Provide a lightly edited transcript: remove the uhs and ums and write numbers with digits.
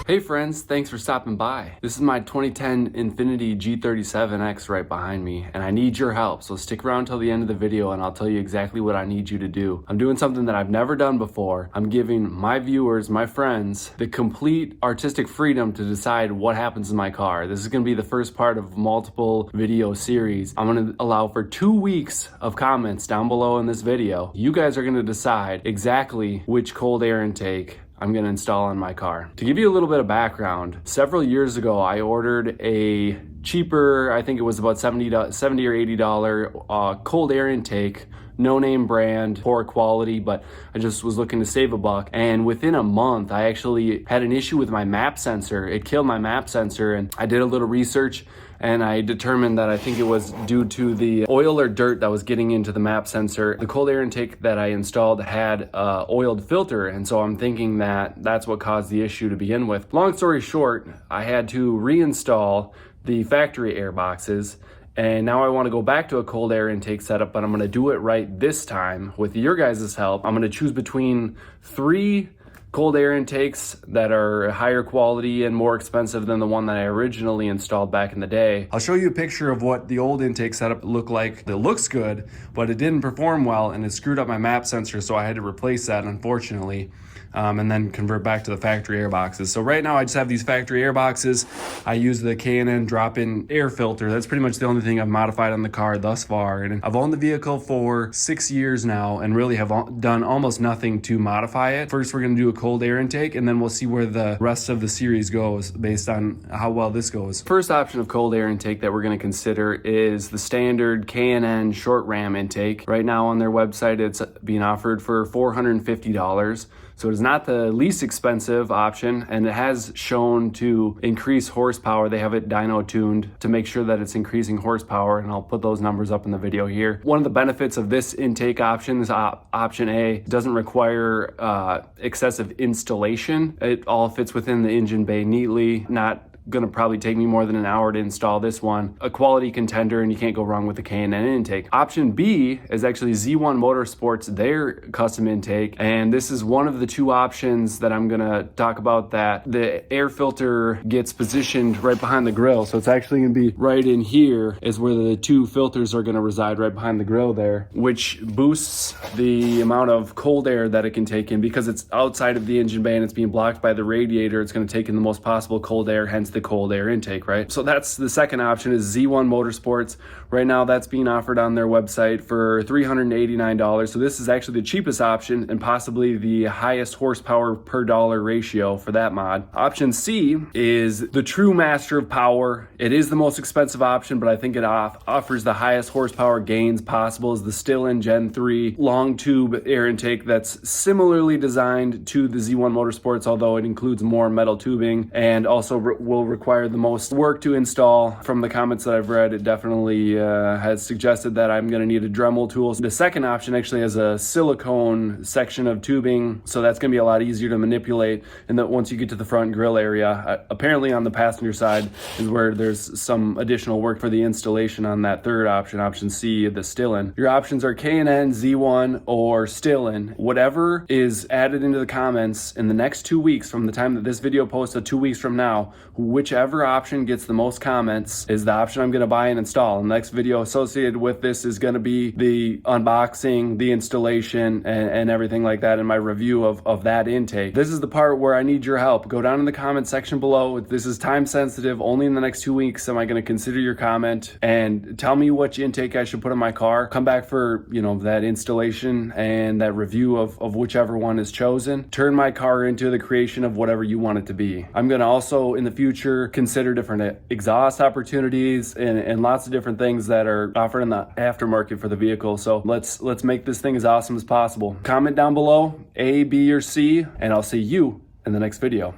Hey friends, thanks for stopping by. This is my 2010 Infiniti G37x right behind me, and I need your help, so stick around till the end of the video and I'll tell you exactly what I need you to do. I'm doing something that I've never done before. I'm giving my viewers, my friends, the complete artistic freedom to decide what happens in my car. This is going to be the first part of multiple video series. I'm going to allow for 2 weeks of comments down below in this video. You guys are going to decide exactly which cold air intake I'm going to install on my car. To give you a little bit of background, several years ago I ordered a cheaper, I think it was about $70 or $80 cold air intake, no name brand, poor quality, but I just was looking to save a buck. And within a month, I actually had an issue with my map sensor. It killed my map sensor, and I did a little research and I determined that I think it was due to the oil or dirt that was getting into the map sensor. The cold air intake that I installed had an oiled filter, and so I'm thinking that that's what caused the issue to begin with. Long story short, I had to reinstall the factory air boxes, and now I want to go back to a cold air intake setup, but I'm going to do it right this time with your guys' help. I'm going to choose between 3 cold air intakes that are higher quality and more expensive than the one that I originally installed back in the day. I'll show you a picture of what the old intake setup looked like. It looks good, but it didn't perform well and it screwed up my map sensor, so I had to replace that, unfortunately. And then convert back to the factory air boxes. So right now I just have these factory air boxes. I use the K&N drop-in air filter. That's pretty much the only thing I've modified on the car thus far. And I've owned the vehicle for 6 years now and really have done almost nothing to modify it. First, we're gonna do a cold air intake, and then we'll see where the rest of the series goes based on how well this goes. First option of cold air intake that we're gonna consider is the standard K&N short ram intake. Right now on their website, it's being offered for $450. So it's not the least expensive option, and it has shown to increase horsepower. They have it dyno tuned to make sure that it's increasing horsepower, and I'll put those numbers up in the video here. One of the benefits of this intake option is option A. It doesn't require excessive installation. It all fits within the engine bay neatly, not gonna probably take me more than an hour to install this one. A quality contender, and you can't go wrong with the K&N intake. Option B is actually Z1 Motorsports, their custom intake, and this is one of the 2 options that I'm gonna talk about, that the air filter gets positioned right behind the grill. So it's actually gonna be right in here is where the 2 filters are gonna reside, right behind the grill there, which boosts the amount of cold air that it can take in. Because it's outside of the engine bay and it's being blocked by the radiator, it's gonna take in the most possible cold air, hence the cold air intake, right? So that's the second option, is Z1 Motorsports. Right now that's being offered on their website for $389. So this is actually the cheapest option and possibly the highest horsepower per dollar ratio for that mod. Option C is the true master of power. It is the most expensive option, but I think it offers the highest horsepower gains possible. Is the Stillen Gen 3 long tube air intake that's similarly designed to the Z1 Motorsports, although it includes more metal tubing and also will require the most work to install. From the comments that I've read, it definitely has suggested that I'm going to need a Dremel tool. The second option actually has a silicone section of tubing, so that's going to be a lot easier to manipulate. And that once you get to the front grille area, apparently on the passenger side is where there's some additional work for the installation on that third option, option C, the Stillen. Your options are K&N, Z1, or Stillen. Whatever is added into the comments in the next 2 weeks from the time that this video posts to 2 weeks from now, whichever option gets the most comments is the option I'm going to buy and install. And the next video associated with this is going to be the unboxing, the installation, and everything like that, in my review of that intake. This is the part where I need your help. Go down in the comment section below. This is time sensitive. Only in the next 2 weeks am I going to consider your comment, and tell me which intake I should put in my car. Come back for, that installation and that review of whichever one is chosen. Turn my car into the creation of whatever you want it to be. I'm going to also in the future consider different exhaust opportunities and lots of different things that are offered in the aftermarket for the vehicle. So let's make this thing as awesome as possible. Comment down below A, B, or C, and I'll see you in the next video.